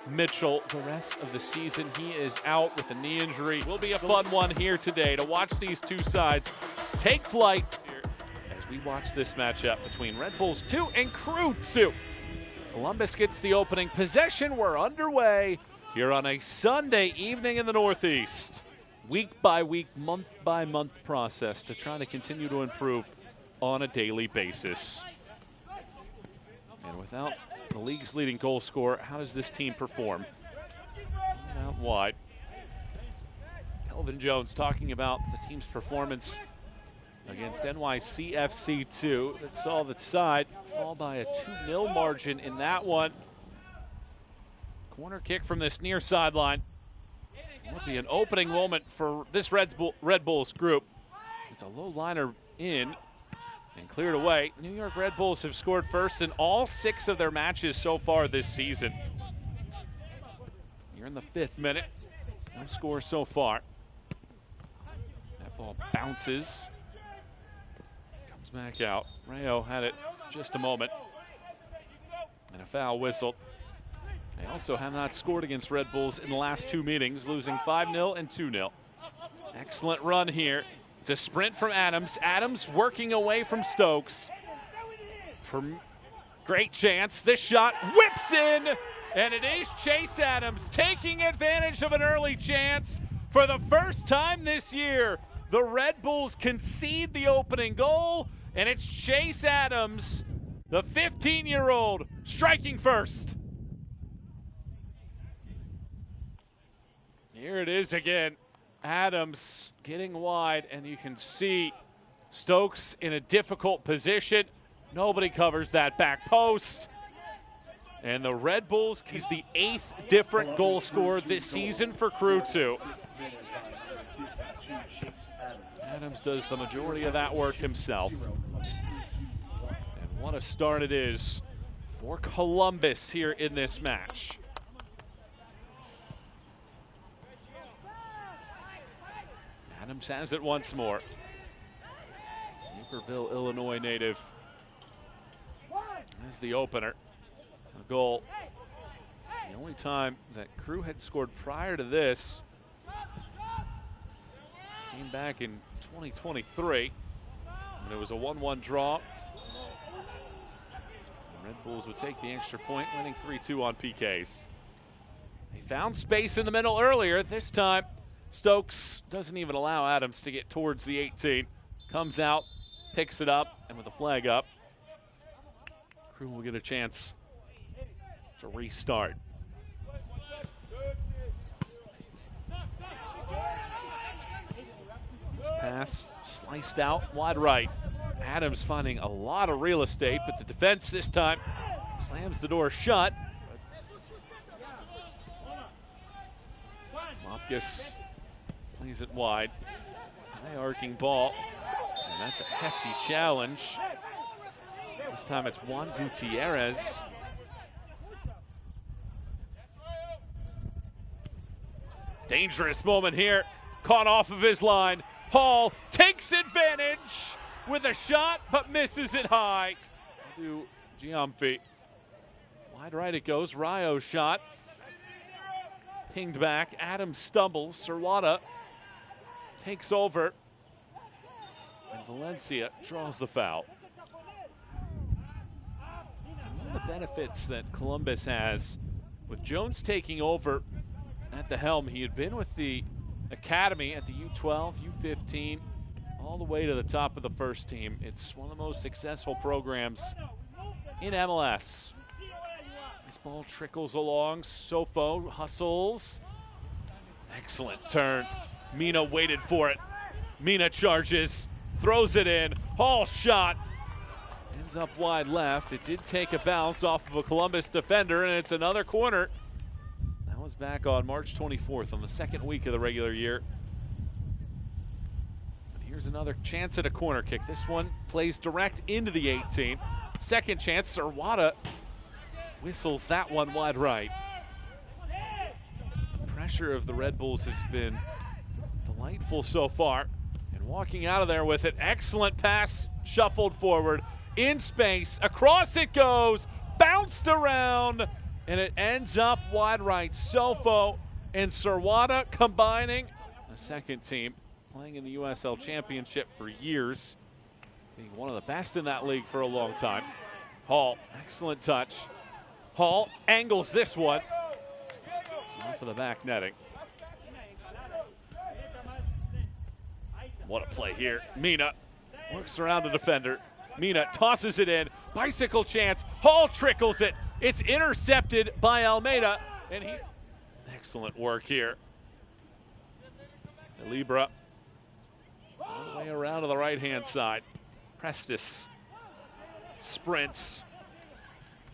Mitchell the rest of the season. He is out with a knee injury. Will be a fun one here today to watch these two sides take flight as we watch this matchup between Red Bulls 2 and Crew 2. Columbus gets the opening possession. We're underway here on a Sunday evening in the Northeast. Week by week, month by month process to try to continue to improve on a daily basis. And without the league's leading goal scorer, how does this team perform? Out wide. Kelvin Jones talking about the team's performance against NYCFC 2 that saw the side fall by a 2-0 margin in that one. Corner kick from this near sideline. Would be an opening moment for this Red Bulls group. It's a low liner in and cleared away. New York Red Bulls have scored first in all 6 of their matches so far this season. You're in the 5th minute. No score so far. That ball bounces. Comes back out. Rayo had it for just a moment. And a foul whistled. They also have not scored against Red Bulls in the last 2 meetings, losing 5-0 and 2-0. Excellent run here. It's a sprint from Adams. Adams working away from Stokes. Great chance. This shot whips in, and it is Chase Adams taking advantage of an early chance. For the first time this year, the Red Bulls concede the opening goal, and it's Chase Adams, the 15-year-old, striking first. Here it is again. Adams getting wide, and you can see Stokes in a difficult position. Nobody covers that back post. And the Red Bulls, he's the 8th different goal scorer this season for Crew 2. Adams does the majority of that work himself. And what a start it is for Columbus here in this match. Adams has it once more. Naperville, Illinois native. As the opener. A goal. The only time that Crew had scored prior to this came back in 2023. And it was a 1-1 draw. The Red Bulls would take the extra point, winning 3-2 on PKs. They found space in the middle earlier. This time, Stokes doesn't even allow Adams to get towards the 18. Comes out, picks it up, and with a flag up, Crew will get a chance to restart. This pass sliced out wide right. Adams finding a lot of real estate, but the defense this time slams the door shut. Mopkis plays it wide. High arcing ball. And that's a hefty challenge. This time it's Juan Gutierrez. Dangerous moment here. Caught off of his line. Hall takes advantage with a shot, but misses it high. To Giamfi. Wide right it goes. Rayo shot. Pinged back. Adams stumbles. Serwada takes over, and Valencia draws the foul. And one of the benefits that Columbus has with Jones taking over at the helm, he had been with the academy at the U12, U15, all the way to the top of the first team. It's one of the most successful programs in MLS. This ball trickles along. Sofo hustles. Excellent turn. Mina waited for it. Mina charges, throws it in. Hall shot. Ends up wide left. It did take a bounce off of a Columbus defender, and it's another corner. That was back on March 24th on the 2nd week of the regular year. And here's another chance at a corner kick. This one plays direct into the 18. Second chance, Serwada whistles that one wide right. The pressure of the Red Bulls has been delightful so far. And walking out of there with it, excellent pass, shuffled forward, in space, across it goes, bounced around, and it ends up wide right. Sofo and Sirwada combining. The second team playing in the USL Championship for years, being one of the best in that league for a long time. Hall, excellent touch. Hall angles this one. Off of the back netting. What a play here. Mina works around the defender. Mina tosses it in. Bicycle chance. Hall trickles it. It's intercepted by Almeida. And excellent work here. Libra all the way around to the right-hand side. Prestis sprints.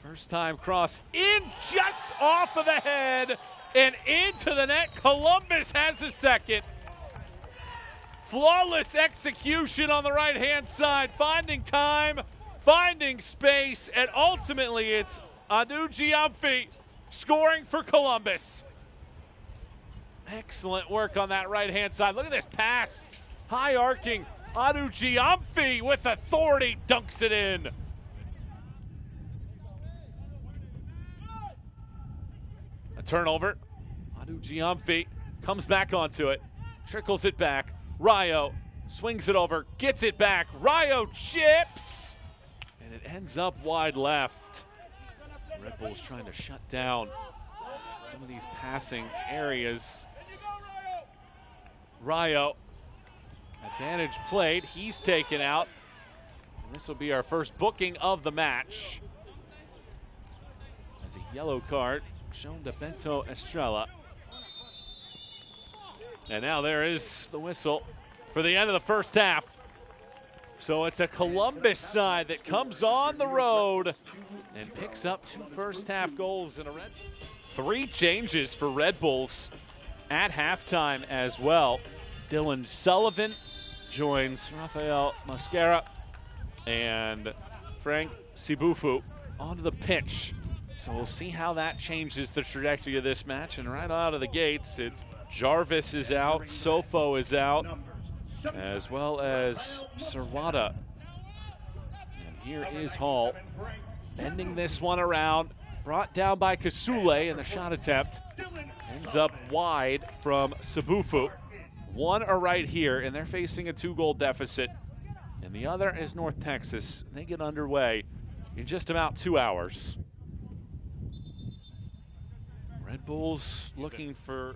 First time cross in, just off of the head and into the net. Columbus has a second. Flawless execution on the right-hand side, finding time, finding space, and ultimately it's Adu Gyamfi scoring for Columbus. Excellent work on that right-hand side. Look at this pass. High arcing. Adu Gyamfi with authority dunks it in. A turnover. Adu Gyamfi comes back onto it. Trickles it back. Rayo swings it over. Gets it back. Rayo chips. And it ends up wide left. Red Bulls trying to shut down some of these passing areas. Rayo, advantage played. He's taken out. And this will be our first booking of the match. As a yellow card shown to Bento Estrella. And now there is the whistle for the end of the first half. So it's a Columbus side that comes on the road and picks up 2 first-half goals in a red. 3 changes for Red Bulls at halftime as well. Dylan Sullivan joins Rafael Mosquera and Frank Sibufu onto the pitch. So we'll see how that changes the trajectory of this match. And right out of the gates, it's Jarvis is out, Sofo is out, as well as Sirwada. And here is Hall, bending this one around, brought down by Kasule, and the shot attempt ends up wide from Sibufu. One are right here, and they're facing a 2-goal deficit. And the other is North Texas. They get underway in just about 2 hours. Red Bulls looking for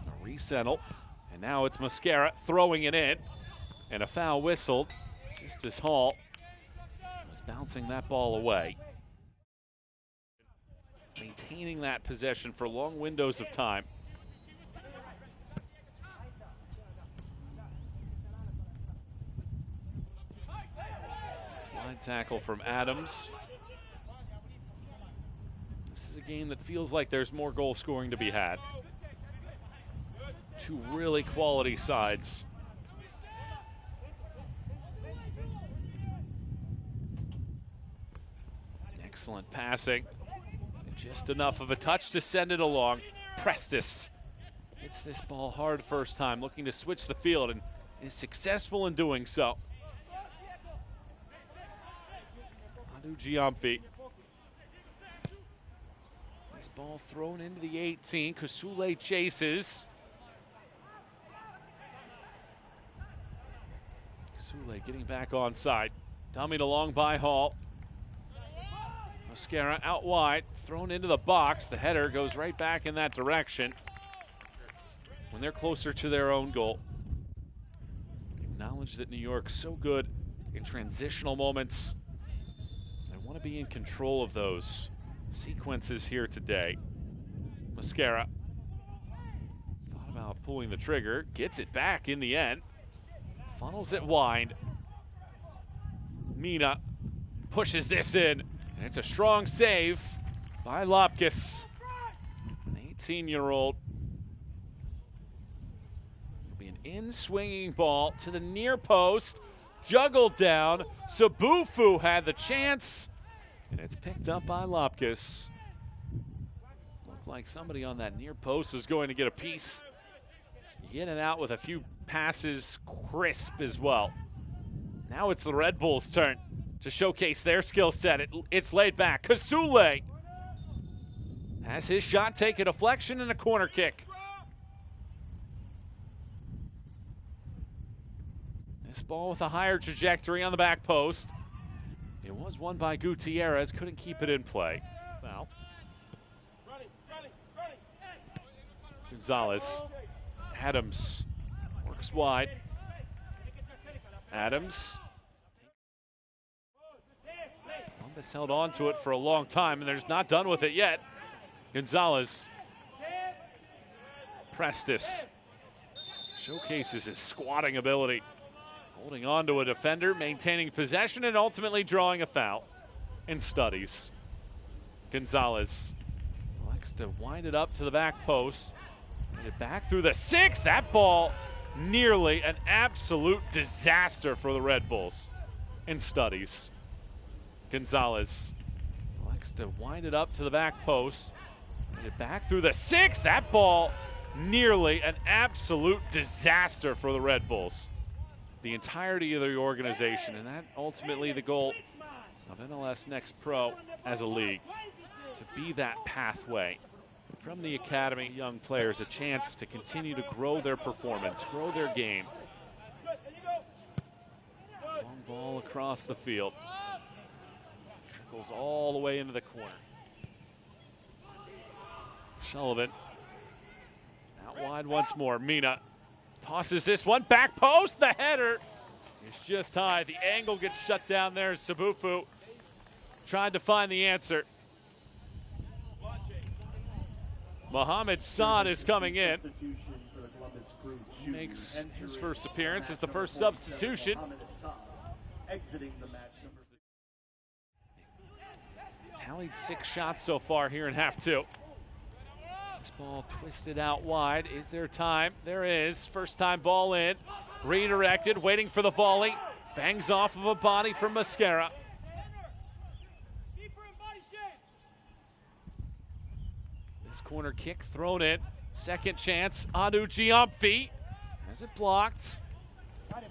a resettle. And now it's Mosquera throwing it in. And a foul whistled just as Hall was bouncing that ball away. Maintaining that possession for long windows of time. Slide tackle from Adams. This is a game that feels like there's more goal scoring to be had. 2 really quality sides. Excellent passing. And just enough of a touch to send it along. Prestis hits this ball hard first time, looking to switch the field, and is successful in doing so. Adu Gyamfi. This ball thrown into the 18. Kasule chases. Kasule getting back onside. Dummied along by Hall. Mosquera out wide, thrown into the box. The header goes right back in that direction when they're closer to their own goal. Acknowledge that New York's so good in transitional moments. They want to be in control of those sequences here today. Mosquera thought about pulling the trigger, gets it back in the end, funnels it wide. Mina pushes this in. And it's a strong save by Lopkis, an 18-year-old. It'll be an in-swinging ball to the near post, juggled down. Sibufu had the chance, and it's picked up by Lopkis. Looked like somebody on that near post was going to get a piece. In and out with a few passes, crisp as well. Now it's the Red Bulls' turn to showcase their skill set. It's laid back. Kasule has his shot, take a deflection and a corner kick. This ball with a higher trajectory on the back post. It was won by Gutierrez, couldn't keep it in play. Foul. Gonzalez. Adams works wide. Adams. Columbus held on to it for a long time, and they're not done with it yet. Gonzalez. Prestis showcases his squatting ability. Holding on to a defender, maintaining possession, and ultimately drawing a foul. And studies. Gonzalez elects to wind it up to the back post. And it back through the 6. That ball nearly an absolute disaster for the Red Bulls. And studies. Gonzalez elects to wind it up to the back post. And it back through the 6. That ball nearly an absolute disaster for the Red Bulls. The entirety of the organization, and that ultimately the goal of MLS Next Pro as a league, to be that pathway from the academy, young players a chance to continue to grow their performance, grow their game. Long ball across the field. Trickles all the way into the corner. Sullivan out wide once more. Mina tosses this one, back post, the header is just high. The angle gets shut down there. Sabufu tried to find the answer. Mohamed Saad is coming in. He makes his first appearance as the first substitution. Tallied 6 shots so far here in half 2. This ball twisted out wide. Is there time? There is. First time ball in. Redirected, waiting for the volley. Bangs off of a body from Mascara. This corner kick thrown in. Second chance. Adu Giamfi has it blocked. We've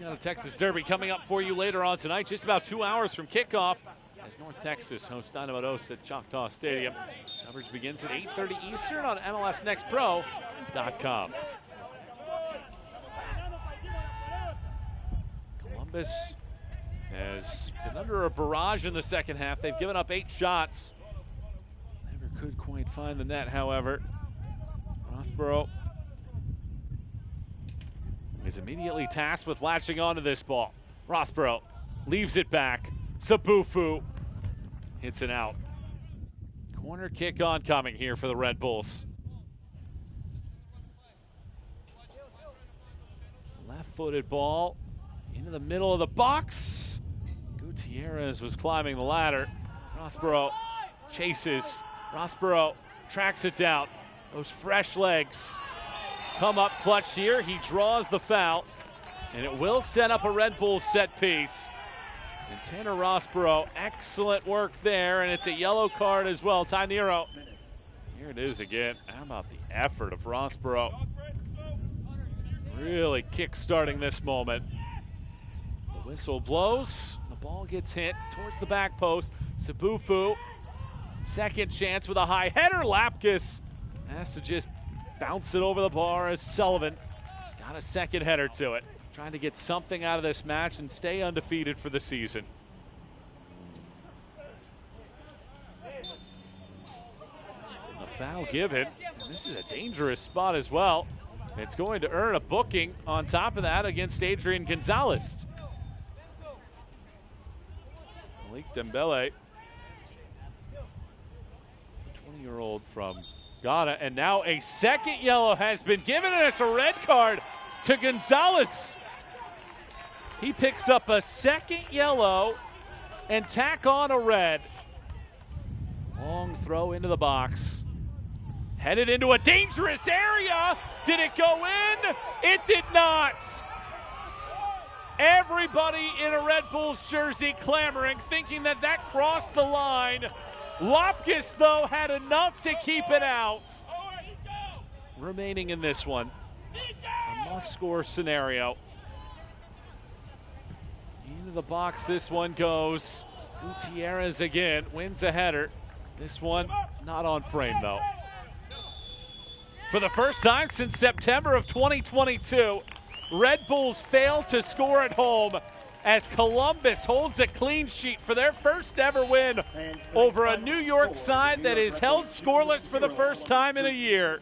got a Texas Derby coming up for you later on tonight, just about 2 hours from kickoff, as North Texas hosts Dynamo Dos at Choctaw Stadium. Coverage begins at 8:30 Eastern on MLSNextPro.com. Columbus has been under a barrage in the second half. They've given up 8 shots. Never could quite find the net, however. Rossborough is immediately tasked with latching onto this ball. Rossborough leaves it back. Sabufu hits it out. Corner kick oncoming here for the Red Bulls. Left-footed ball into the middle of the box. Gutierrez was climbing the ladder. Rossborough chases. Rossborough tracks it down. Those fresh legs come up clutch here. He draws the foul, and it will set up a Red Bull set piece. And Tanner Rossborough, excellent work there, and it's a yellow card as well. Ty Nero. Here it is again. How about the effort of Rossborough? Really kick-starting this moment. The whistle blows. The ball gets hit towards the back post. Sabufu, second chance with a high header. Lapkus has to just bounce it over the bar as Sullivan got a second header to it. Trying to get something out of this match and stay undefeated for the season. A foul given, and this is a dangerous spot as well. It's going to earn a booking on top of that against Adrian Gonzalez. Malik Dembele, a 20-year-old from Ghana, and now a second yellow has been given, and it's a red card to Gonzalez. He picks up a second yellow and tack on a red. Long throw into the box. Headed into a dangerous area. Did it go in? It did not. Everybody in a Red Bulls jersey clamoring, thinking that that crossed the line. Lapkus, though, had enough to keep it out. Remaining in this one, a must-score scenario. Into the box this one goes. Gutierrez again wins a header. This one not on frame though. For the first time since September of 2022, Red Bulls fail to score at home as Columbus holds a clean sheet for their first ever win over a New York side that is held scoreless for the first time in a year.